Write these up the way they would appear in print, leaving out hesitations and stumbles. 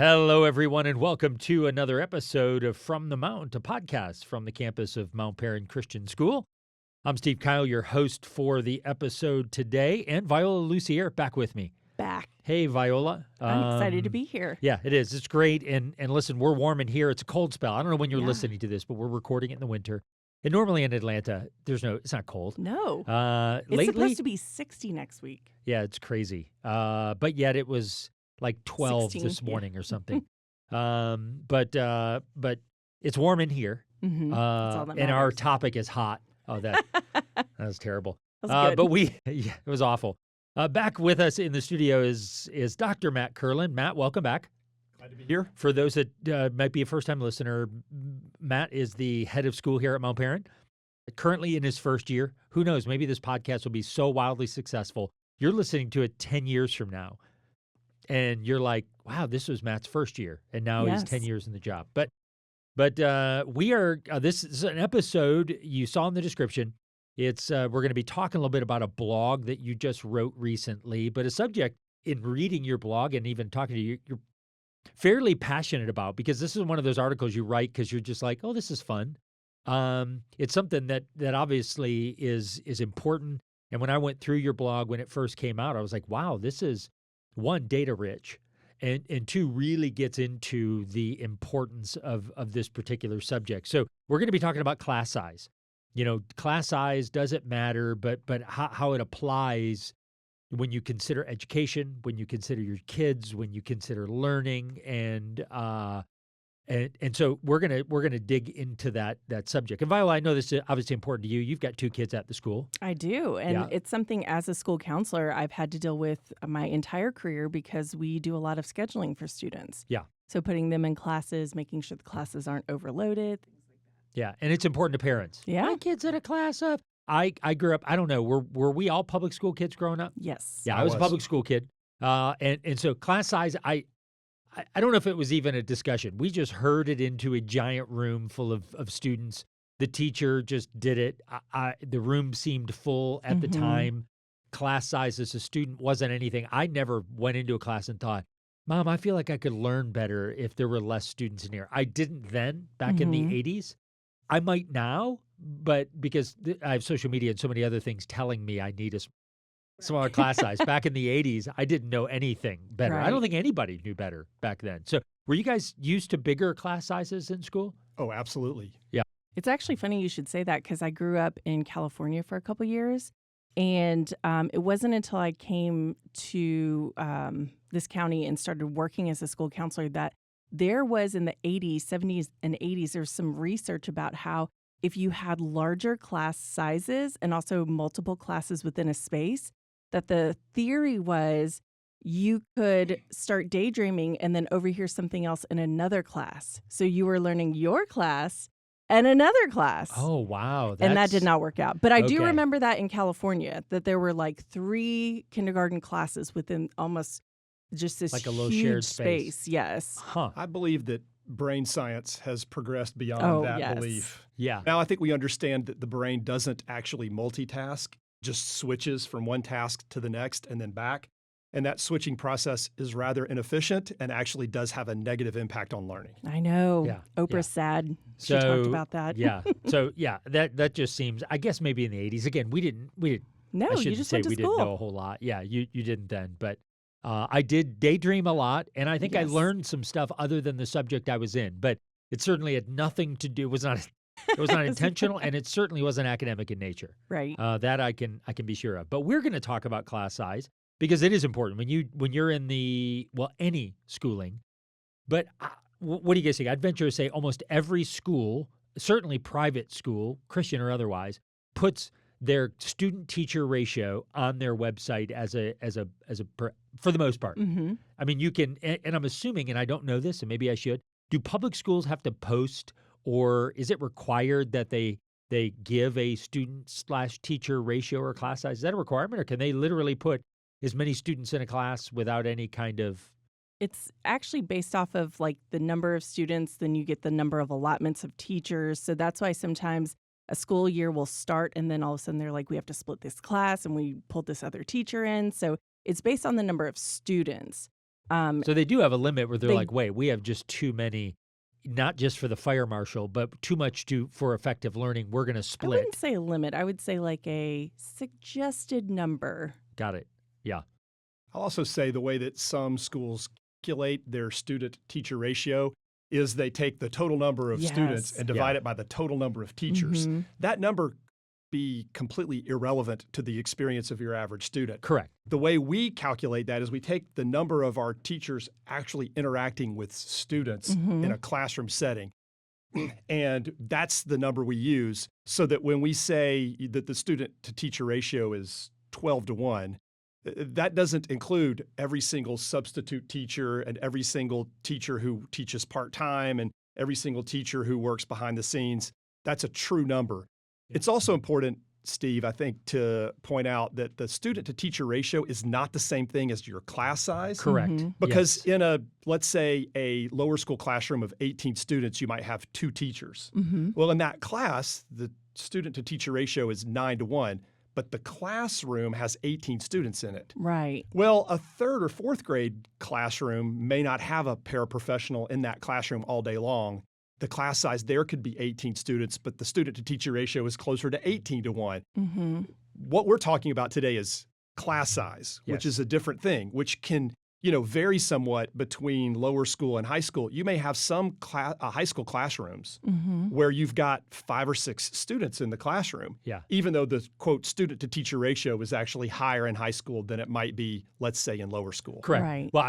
Hello, everyone, and welcome to another episode of From the Mount, a podcast from the campus of Mount Perrin Christian School. I'm Steve Kyle, your host for the episode today, and Viola Lucier back with me. Back. Hey, Viola. I'm excited to be here. Yeah, it is. It's great. And listen, we're warm in here. It's a cold spell. I don't know when you're listening to this, but we're recording it in the winter. And normally in Atlanta, it's not cold. No. It's Lately, supposed to be 60 next week. yeah, it's crazy. But yet it was like 12 16, this morning or something. But it's warm in here. Mm-hmm. That's all that And our matters. topic is hot. Oh, that was terrible. That was good. But it was awful. Back with us in the studio is Dr. Matt Kerlin. Matt, welcome back. Glad to be here. For those that might be a first-time listener, Matt is the head of school here at Mount Perrin, currently in his first year. Who knows? Maybe this podcast will be so wildly successful. You're listening to it 10 years from now, and you're like, wow, this was Matt's first year, and now he's 10 years in the job. But we are this is an episode you saw in the description. It's we're going to be talking a little bit about a blog that you just wrote recently, but a subject in reading your blog and even talking to you, you're fairly passionate about, because this is one of those articles you write because you're just like, oh, this is fun. It's something that obviously is important. And when I went through your blog when it first came out, I was like, wow, this is one, data rich, and two, really gets into the importance of this particular subject. So we're going to be talking about class size. You know, class size, does it matter, but how it applies when you consider education, when you consider your kids, when you consider learning, and so we're gonna dig into that subject. And Viola, I know this is obviously important to you. You've got 2 kids at the school. I do. And it's something as a school counselor I've had to deal with my entire career because we do a lot of scheduling for students. Yeah. So putting them in classes, making sure the classes aren't overloaded. Yeah, and it's important to parents. Yeah. My kid's in a class of. I grew up. I don't know. Were we all public school kids growing up? Yes. Yeah, I was a public school kid. And so class size, I don't know if it was even a discussion. We just herded into a giant room full of students. The teacher just did it. The room seemed full at the time. Class size as a student wasn't anything. I never went into a class and thought, Mom, I feel like I could learn better if there were less students in here. I didn't then, back in the 80s. I might now, but because I have social media and so many other things telling me I need a smaller class size. Back in the 80s, I didn't know anything better. Right. I don't think anybody knew better back then. So were you guys used to bigger class sizes in school? Oh, absolutely. Yeah. It's actually funny you should say that because I grew up in California for a couple years. And it wasn't until I came to this county and started working as a school counselor that there was in the 80s, 70s, and 80s, there's some research about how if you had larger class sizes and also multiple classes within a space, that the theory was you could start daydreaming and then overhear something else in another class. So you were learning your class and another class. Oh, wow. And that did not work out. But I do Okay. remember that in California, that there were like 3 kindergarten classes within almost just this Like a little huge shared space. Yes. Huh. I believe that brain science has progressed beyond Oh, that yes. belief. Yeah. Now, I think we understand that the brain doesn't actually multitask, just switches from one task to the next and then back. And that switching process is rather inefficient and actually does have a negative impact on learning. I know. Yeah, Oprah's sad. She So, talked about that. Yeah. So, yeah, that just seems, I guess maybe in the 80s. Again, we didn't. No, I you shouldn't just say went to we school. didn't know a whole lot. Yeah, you didn't then. But I did daydream a lot, and I think I Yes. learned some stuff other than the subject I was in. But it certainly had nothing to do. It was not intentional, and it certainly wasn't academic in nature. Right. That I can be sure of. But we're going to talk about class size because it is important when you're in any schooling. But what do you guys think? I'd venture to say almost every school, certainly private school, Christian or otherwise, puts their student-teacher ratio on their website for the most part. Mm-hmm. I mean, you can, and I'm assuming, and I don't know this, and maybe I should. Do public schools have to post, or is it required that they give a student/teacher ratio or class size? Is that a requirement, or can they literally put as many students in a class without any kind of? It's actually based off of like the number of students, then you get the number of allotments of teachers. So that's why sometimes a school year will start and then all of a sudden they're like, we have to split this class and we pulled this other teacher in. So it's based on the number of students. So they do have a limit where they're They- like, wait, we have just too many, not just for the fire marshal, but too much for effective learning. We're going to I split. wouldn't say a limit. I would say like a suggested number. Got it. Yeah. I'll also say the way that some schools calculate their student-teacher ratio is they take the total number of students Yes. and divide it by the total number of teachers. Mhm. That number be completely irrelevant to the experience of your average student. Correct. The way we calculate that is we take the number of our teachers actually interacting with students in a classroom setting. And that's the number we use so that when we say that the student-to-teacher ratio is 12-1, that doesn't include every single substitute teacher and every single teacher who teaches part-time and every single teacher who works behind the scenes. That's a true number. It's also important, Steve, I think, to point out that the student-to-teacher ratio is not the same thing as your class size. Correct. Because Yes. in let's say, a lower school classroom of 18 students, you might have 2 teachers. Well, in that class, the student-to-teacher ratio is 9-1, but the classroom has 18 students in it. Right. Well, a 3rd or 4th grade classroom may not have a paraprofessional in that classroom all day long. The class size there could be 18 students, but the student-to-teacher ratio is closer to 18-1. What we're talking about today is class size, which Yes. is a different thing, which can vary somewhat between lower school and high school. You may have some high school classrooms where you've got 5 or 6 students in the classroom, Yeah. even though the, quote, student-to-teacher ratio is actually higher in high school than it might be, let's say, in lower school. Correct. Right. Well,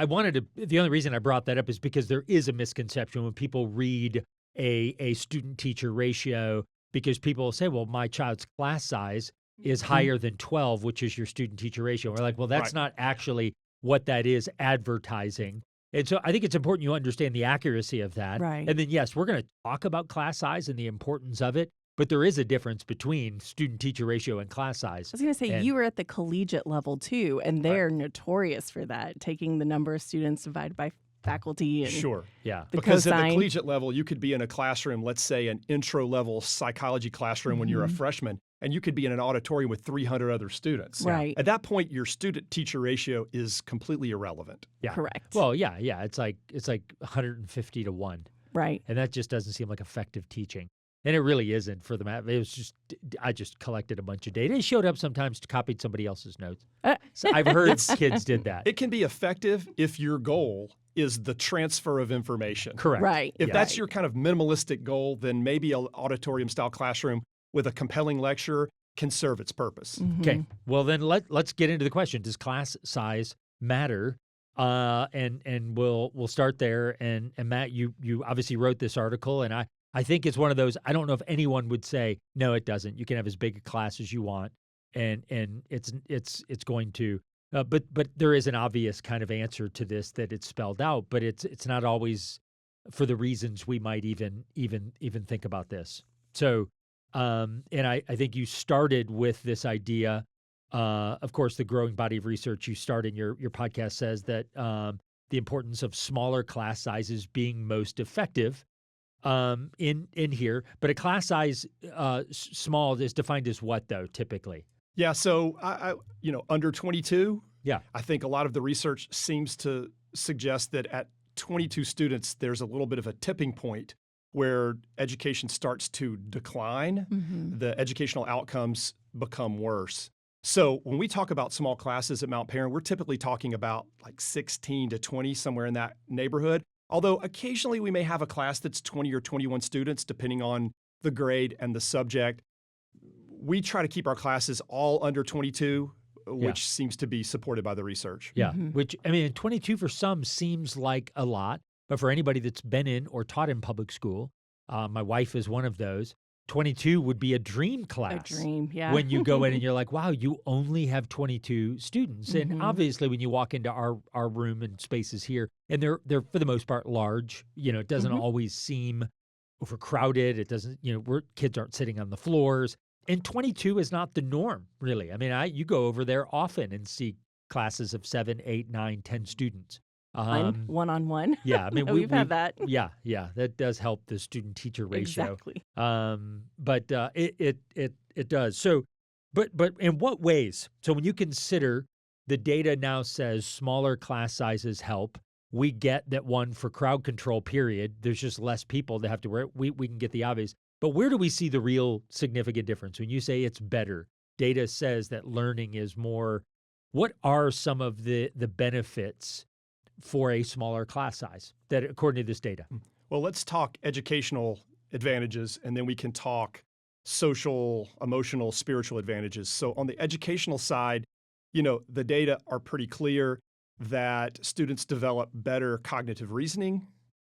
the only reason I brought that up is because there is a misconception when people read a student-teacher ratio, because people will say, well, my child's class size is higher than 12, which is your student-teacher ratio. We're like, well, that's not actually what that is advertising. And so I think it's important you understand the accuracy of that. Right. And then, yes, we're going to talk about class size and the importance of it, but there is a difference between student-teacher ratio and class size. I was going to say, And- you were at the collegiate level too, and they're notorious for that, taking the number of students divided by faculty and Sure. Yeah. the Because at the cosine. collegiate level, you could be in a classroom, let's say an intro-level psychology classroom when you're a freshman, and you could be in an auditorium with 300 other students. Right. At that point, your student-teacher ratio is completely irrelevant. Yeah. Correct. Well, yeah. It's like 150-1. Right. And that just doesn't seem like effective teaching. And it really isn't for the math. It was just, I just collected a bunch of data. It showed up sometimes to copied somebody else's notes. So I've heard kids did that. It can be effective if your goal is the transfer of information. Correct. Right. If Yeah. that's your kind of minimalistic goal, then maybe an auditorium-style classroom with a compelling lecture can serve its purpose. Okay. Well, then let's get into the question. Does class size matter? And we'll start there. And Matt, you obviously wrote this article, and I think it's one of those. I don't know if anyone would say no, it doesn't. You can have as big a class as you want, and it's going to. But there is an obvious kind of answer to this that it's spelled out, but it's not always for the reasons we might even think about this. So, and I think you started with this idea. Of course, the growing body of research you start in your podcast says that the importance of smaller class sizes being most effective in here. But a class size small is defined as what, though, typically? Yeah, so I under 22, Yeah. I think a lot of the research seems to suggest that at 22 students, there's a little bit of a tipping point where education starts to decline. The educational outcomes become worse. So when we talk about small classes at Mount Perrin, we're typically talking about like 16 to 20, somewhere in that neighborhood. Although occasionally we may have a class that's 20 or 21 students, depending on the grade and the subject. We try to keep our classes all under 22, which seems to be supported by the research. Yeah. Which, I mean, 22 for some seems like a lot, but for anybody that's been in or taught in public school, my wife is one of those, 22 would be a dream class. A dream, yeah. When you go in and you're like, wow, you only have 22 students. And obviously when you walk into our room and spaces here, and they're for the most part large, it doesn't always seem overcrowded. It doesn't, kids aren't sitting on the floors. And 22 is not the norm, really. I mean, you go over there often and see classes of 7, 8, 9, 10 students. One-on-one. Yeah, I mean, we've had that. Yeah, that does help the student-teacher ratio. Exactly. But it does. So, but in what ways? So when you consider the data now says smaller class sizes help. We get that one for crowd control, period. There's just less people that have to wear it. We can get the obvious. But where do we see the real significant difference? When you say it's better, data says that learning is more. What are some of the benefits for a smaller class size that according to this data? Well, let's talk educational advantages, and then we can talk social, emotional, spiritual advantages. So on the educational side, the data are pretty clear that students develop better cognitive reasoning,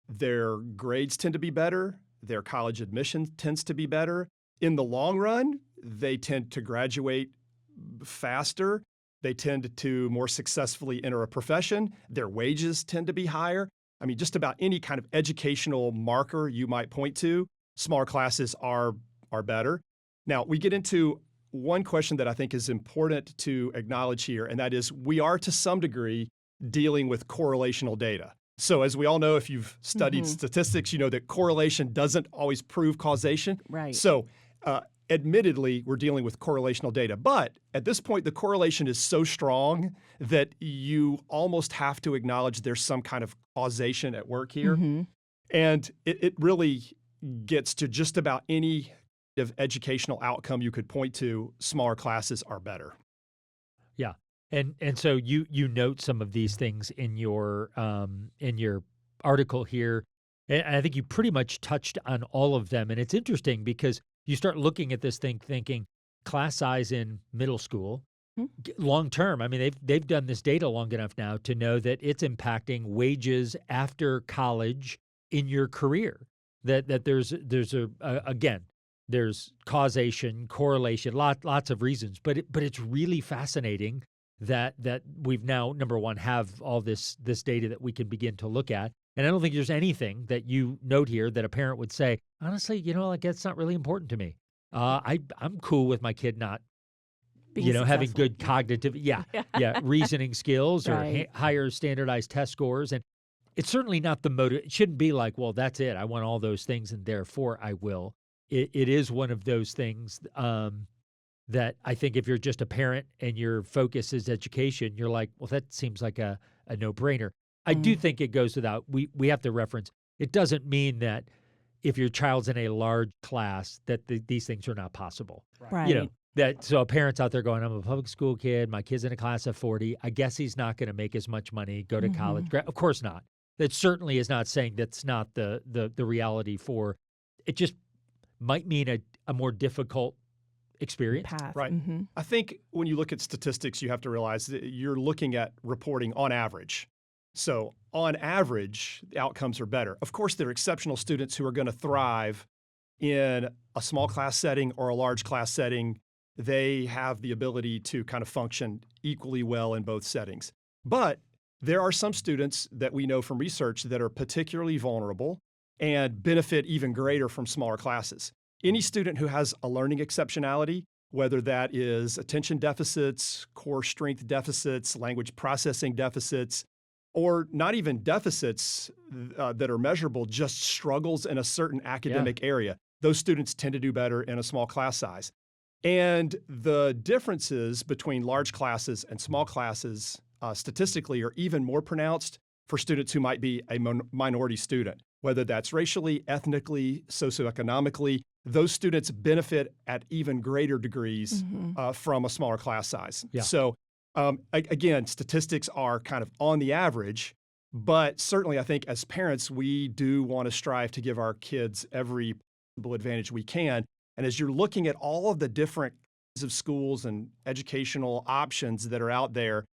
their grades tend to be better, their college admission tends to be better. In the long run, they tend to graduate faster. They tend to more successfully enter a profession. Their wages tend to be higher. I mean, just about any kind of educational marker you might point to, smaller classes are better. Now, we get into one question that I think is important to acknowledge here, and that is we are to some degree dealing with correlational data. So as we all know, if you've studied statistics, you know that correlation doesn't always prove causation. Right. So admittedly, we're dealing with correlational data. But at this point, the correlation is so strong that you almost have to acknowledge there's some kind of causation at work here. And it really gets to just about any of educational outcome you could point to, smaller classes are better. Yeah. And so you note some of these things in your article here, and I think you pretty much touched on all of them. And it's interesting because you start looking at this thing thinking class size in middle school, long term. I mean, they've done this data long enough now to know that it's impacting wages after college in your career. That there's again. There's causation, correlation, lots of reasons, but it's really fascinating that we've now, number one, have all this data that we can begin to look at. And I don't think there's anything that you note here that a parent would say, honestly, like that's not really important to me. I'm cool with my kid not, having good cognitive, reasoning skills or higher standardized test scores. And it's certainly not the motive. It shouldn't be like, well, that's it. I want all those things and therefore I will. It is one of those things that I think if you're just a parent and your focus is education, you're like, well, that seems like a no-brainer. I do think it goes without, we have to reference, it doesn't mean that if your child's in a large class that these things are not possible. Right. So parents out there going, I'm a public school kid, my kid's in a class of 40, I guess he's not going to make as much money, go to college. Of course not. That certainly is not saying that's not the reality for, it just might mean a more difficult experience. Path. Right. I think when you look at statistics, you have to realize that you're looking at reporting on average. So on average, the outcomes are better. Of course, there are exceptional students who are going to thrive in a small class setting or a large class setting. They have the ability to kind of function equally well in both settings. But there are some students that we know from research that are particularly vulnerable and benefit even greater from smaller classes. Any student who has a learning exceptionality, whether that is attention deficits, core strength deficits, language processing deficits, or not even deficits that are measurable, just struggles in a certain academic area, those students tend to do better in a small class size. And the differences between large classes and small classes statistically are even more pronounced for students who might be a minority student, whether that's racially, ethnically, socioeconomically. Those students benefit at even greater degrees from a smaller class size. Yeah. So again, statistics are kind of on the average, but certainly I think as parents, we do want to strive to give our kids every possible advantage we can. And as you're looking at all of the different kinds of schools and educational options that are out there,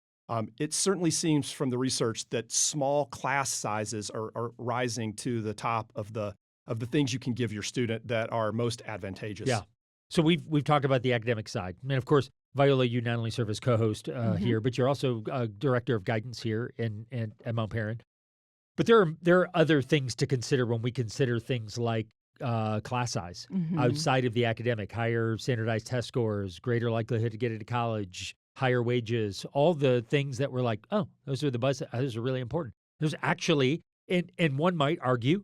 it certainly seems from the research that small class sizes are rising to the top of the things you can give your student that are most advantageous. Yeah. So we've talked about the academic side. I mean, of course, Viola, you not only serve as co-host here, but you're also director of guidance here at Mount Perrin. But there are other things to consider when we consider things like class size outside of the academic, higher standardized test scores, greater likelihood to get into college, higher wages, all the things that we're like, oh, those are those are really important. There's actually, and one might argue,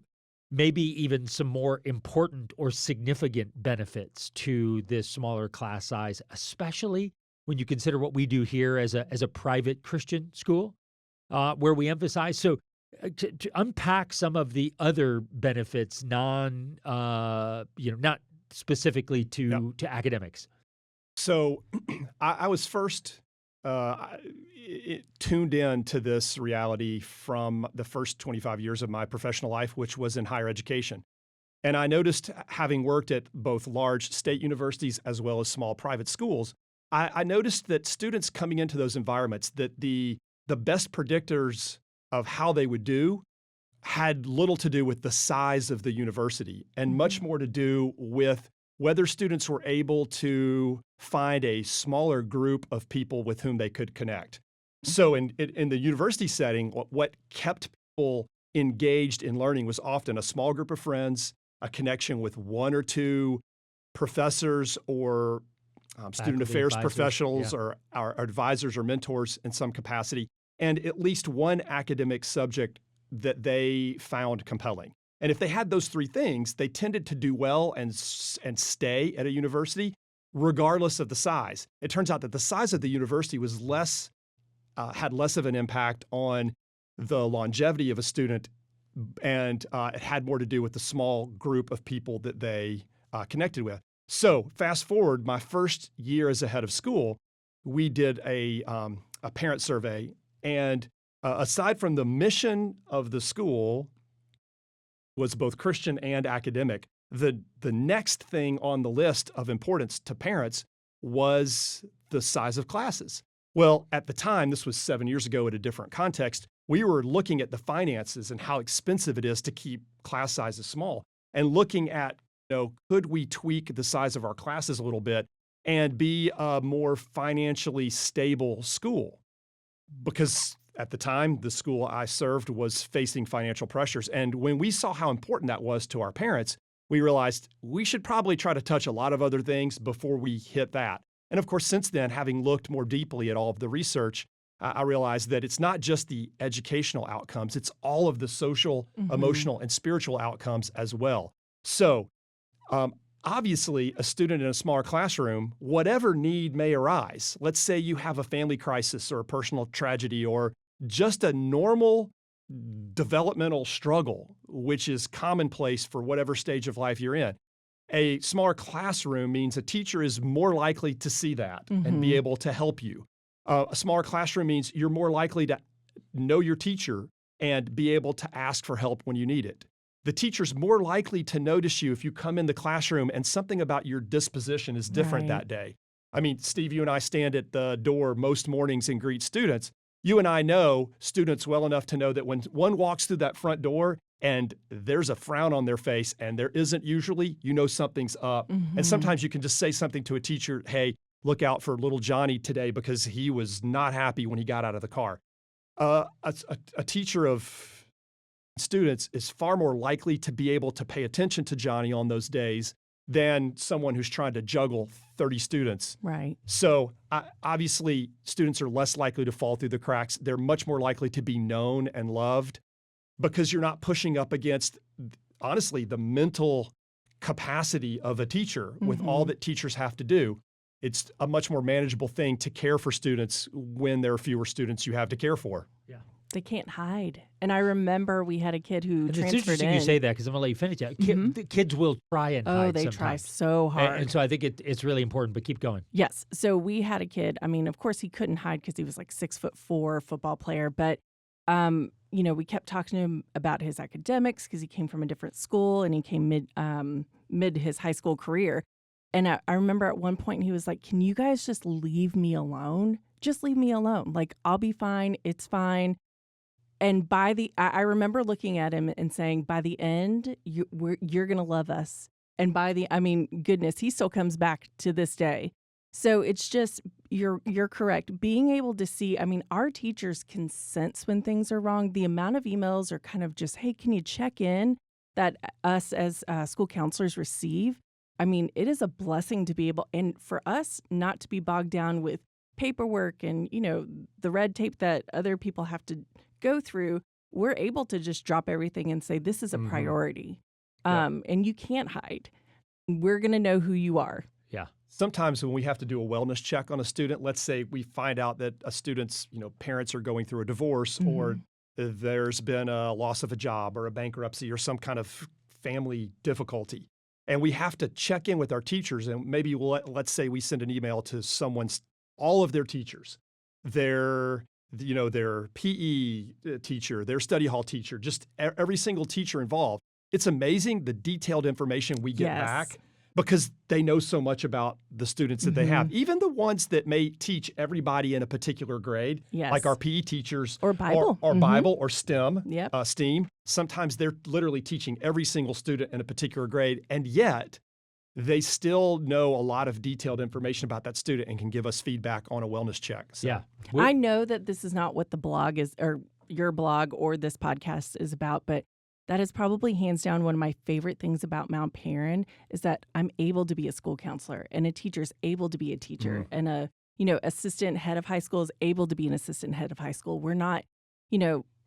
maybe even some more important or significant benefits to this smaller class size, especially when you consider what we do here as a private Christian school, where we emphasize. So to unpack some of the other benefits, not specifically to academics. So I was first tuned in to this reality from the first 25 years of my professional life, which was in higher education. And I noticed, having worked at both large state universities as well as small private schools, I noticed that students coming into those environments, that the best predictors of how they would do had little to do with the size of the university and much more to do with whether students were able to find a smaller group of people with whom they could connect. So in the university setting, what kept people engaged in learning was often a small group of friends, a connection with one or two professors or student affairs professionals or our advisors or mentors in some capacity, and at least one academic subject that they found compelling. And if they had those three things, they tended to do well and stay at a university, regardless of the size. It turns out that the size of the university was had less of an impact on the longevity of a student, and it had more to do with the small group of people that they connected with. So fast forward, my first year as a head of school, we did a parent survey, and aside from the mission of the school was both Christian and academic, the next thing on the list of importance to parents was the size of classes. Well, at the time, this was 7 years ago at a different context, we were looking at the finances and how expensive it is to keep class sizes small, and looking at, could we tweak the size of our classes a little bit and be a more financially stable school? Because at the time, the school I served was facing financial pressures. And when we saw how important that was to our parents, we realized we should probably try to touch a lot of other things before we hit that. And of course, since then, having looked more deeply at all of the research, I realized that it's not just the educational outcomes, it's all of the social, emotional, and spiritual outcomes as well. So obviously, a student in a smaller classroom, whatever need may arise, let's say you have a family crisis or a personal tragedy or just a normal developmental struggle, which is commonplace for whatever stage of life you're in. A smaller classroom means a teacher is more likely to see that and be able to help you. A smaller classroom means you're more likely to know your teacher and be able to ask for help when you need it. The teacher's more likely to notice you if you come in the classroom and something about your disposition is different that day. I mean, Steve, you and I stand at the door most mornings and greet students. You and I know students well enough to know that when one walks through that front door and there's a frown on their face, and there isn't usually, something's up. And sometimes you can just say something to a teacher, hey, look out for little Johnny today because he was not happy when he got out of the car. A teacher of students is far more likely to be able to pay attention to Johnny on those days than someone who's trying to juggle 30 students. Right. So obviously, students are less likely to fall through the cracks. They're much more likely to be known and loved because you're not pushing up against, honestly, the mental capacity of a teacher with all that teachers have to do. It's a much more manageable thing to care for students when there are fewer students you have to care for. Yeah. They can't hide. And I remember we had a kid who transferred in. It's interesting you say that because I'm going to let you finish that. The kids will try and hide they sometimes. try so hard. And so I think it's really important, but keep going. Yes. So we had a kid. I mean, of course, he couldn't hide because he was like 6'4" football player. But, we kept talking to him about his academics because he came from a different school and he came mid his high school career. And I remember at one point he was like, can you guys just leave me alone? Just leave me alone. Like, I'll be fine. It's fine. And I remember looking at him and saying, by the end, you're going to love us. And goodness, he still comes back to this day. So it's just, you're correct. Being able to see, our teachers can sense when things are wrong. The amount of emails are kind of just, hey, can you check in, that us as school counselors receive? It is a blessing to be able, and for us not to be bogged down with paperwork and, the red tape that other people have to go through. We're able to just drop everything and say, this is a priority. And you can't hide. We're going to know who you are. Yeah. Sometimes when we have to do a wellness check on a student, let's say we find out that a student's, parents are going through a divorce, or there's been a loss of a job or a bankruptcy or some kind of family difficulty. And we have to check in with our teachers, and maybe let's say we send an email to all of their teachers, their PE teacher, their study hall teacher, just every single teacher involved. It's amazing the detailed information we get back, because they know so much about the students that they have. Even the ones that may teach everybody in a particular grade, like our PE teachers or Bible or Bible or STEM, Yep. STEAM. Sometimes they're literally teaching every single student in a particular grade, and yet they still know a lot of detailed information about that student and can give us feedback on a wellness check. So. Yeah. I know that this is not what the blog is, or your blog or this podcast is about, but that is probably hands down one of my favorite things about Mount Perrin is that I'm able to be a school counselor, and a teacher's able to be a teacher, and a assistant head of high school is able to be an assistant head of high school. We're not,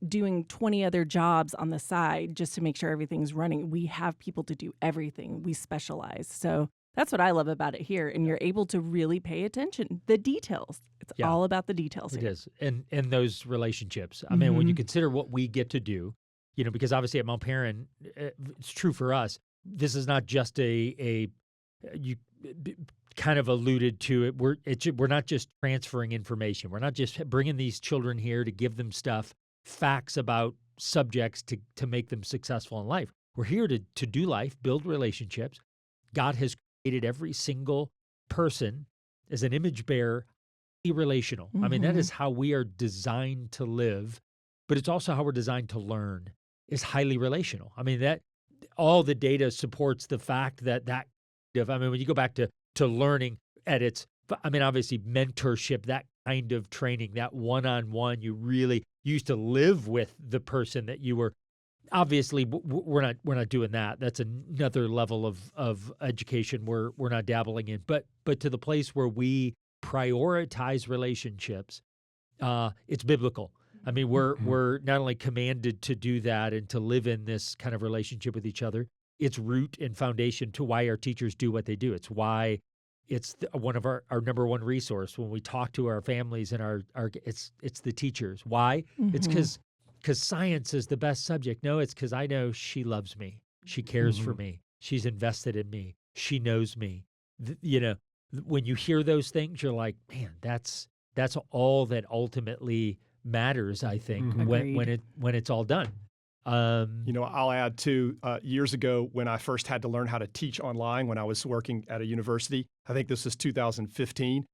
doing 20 other jobs on the side just to make sure everything's running. We have people to do everything. We specialize. So that's what I love about it here. And you're able to really pay attention. The details. It's all about the details. It here. is. And those relationships. I mean, when you consider what we get to do, because obviously at Mount Perrin, it's true for us. This is not just you kind of alluded to it. We're not just transferring information. We're not just bringing these children here to give them facts about subjects to make them successful in life. We're here to do life, build relationships. God has created every single person as an image bearer, relational. I mean, that is how we are designed to live, but it's also how we're designed to learn, is highly relational. I mean, that all the data supports the fact that when you go back to learning at its, obviously mentorship, that kind of training, that one-on-one, you really used to live with the person that you were. Obviously, we're not doing that. That's another level of education we're not dabbling in. But to the place where we prioritize relationships, it's biblical. I mean, we're not only commanded to do that and to live in this kind of relationship with each other. It's root and foundation to why our teachers do what they do. It's why it's one of our number one resource when we talk to our families and it's the teachers. Why? It's because science is the best subject. No, it's because I know she loves me. She cares for me. She's invested in me. She knows me. When you hear those things, you're like, man, that's all that ultimately matters, I think, when it's all done. I'll add too, years ago when I first had to learn how to teach online when I was working at a university, I think this was 2015,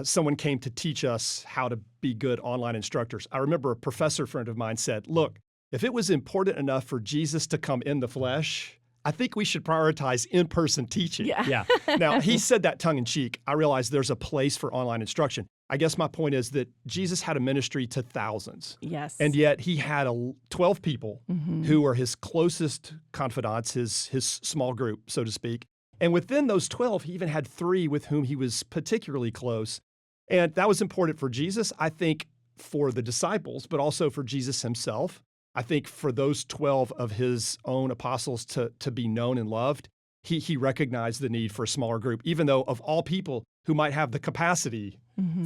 someone came to teach us how to be good online instructors. I remember a professor friend of mine said, look, if it was important enough for Jesus to come in the flesh, I think we should prioritize in-person teaching. Yeah. Now, he said that tongue in cheek. I realize there's a place for online instruction. I guess my point is that Jesus had a ministry to thousands. Yes. And yet he had 12 people who were his closest confidants, his small group, so to speak. And within those 12, he even had 3 with whom he was particularly close. And that was important for Jesus, I think, for the disciples, but also for Jesus himself. I think for those 12 of his own apostles to be known and loved, he recognized the need for a smaller group, even though of all people who might have the capacity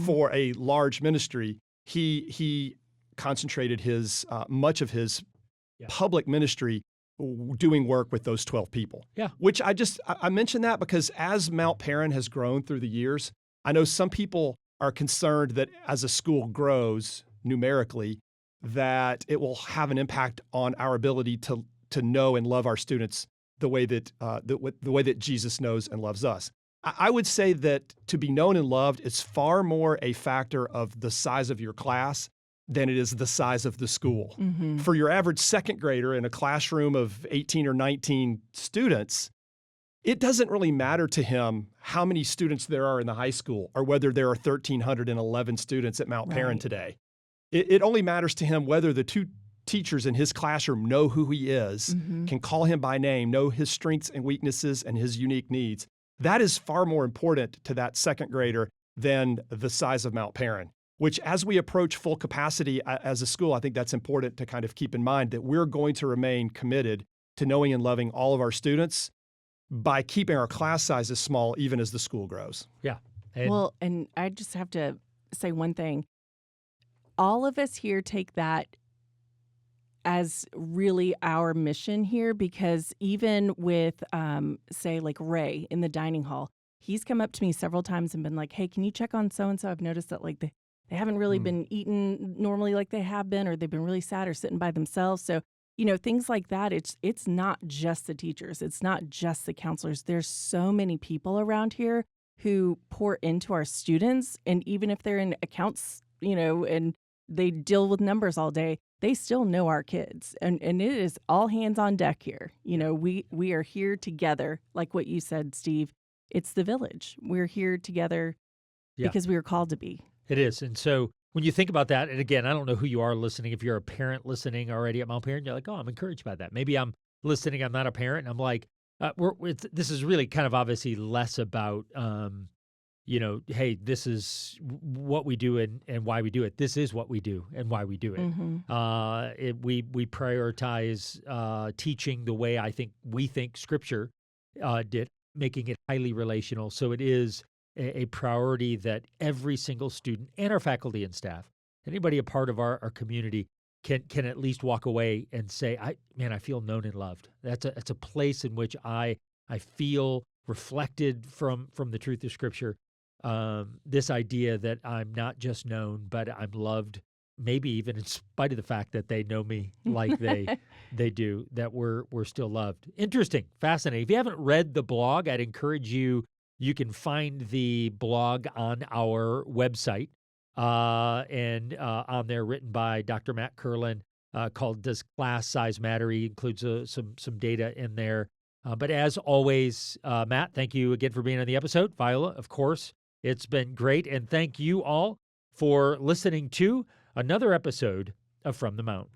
for a large ministry, he concentrated much of his public ministry doing work with those 12 people. Yeah. Which I mention that because as Mount Perrin has grown through the years, I know some people are concerned that as a school grows numerically, that it will have an impact on our ability to know and love our students the way that Jesus knows and loves us. I would say that to be known and loved is far more a factor of the size of your class than it is the size of the school. For your average second grader in a classroom of 18 or 19 students, it doesn't really matter to him how many students there are in the high school or whether there are 1,311 students at Mount Perrin today. It only matters to him whether the 2 teachers in his classroom know who he is, can call him by name, know his strengths and weaknesses and his unique needs. That is far more important to that second grader than the size of Mount Perrin, which as we approach full capacity as a school, I think that's important to kind of keep in mind that we're going to remain committed to knowing and loving all of our students. by keeping our class sizes small, even as the school grows. Yeah. And Well, and I just have to say one thing. All of us here take that as really our mission here, because even with, say, like Ray in the dining hall, he's come up to me several times and been like, hey, can you check on so-and-so? I've noticed that like they haven't really been eating normally like they have been, or they've been really sad or sitting by themselves. So, things like that. It's not just the teachers. It's not just the counselors. There's so many people around here who pour into our students. And even if they're in accounts, and they deal with numbers all day, they still know our kids. And it is all hands on deck here. We are here together, like what you said, Steve. It's the village. We're here together because we are called to be. It is. And so when you think about that, and again, I don't know who you are listening. If you're a parent listening already at Mount Parent, you're like, oh, I'm encouraged by that. Maybe I'm listening, I'm not a parent, and I'm like, this is really kind of obviously less about, hey, this is what we do and why we do it. This is what we do and why we do it. Mm-hmm. We prioritize teaching the way we think Scripture did, making it highly relational. So it is a priority that every single student and our faculty and staff, anybody a part of our community, can at least walk away and say, I feel known and loved. That's a place in which I feel reflected from the truth of Scripture. This idea that I'm not just known, but I'm loved, maybe even in spite of the fact that they know me like they do, that we're still loved. Interesting, fascinating. If you haven't read the blog, I'd encourage you. You can find the blog on our website, and on there, written by Dr. Matt Kerlin, called "Does Class Size Matter?" He includes some data in there. But as always, Matt, thank you again for being on the episode. Viola, of course, it's been great, and thank you all for listening to another episode of From the Mount.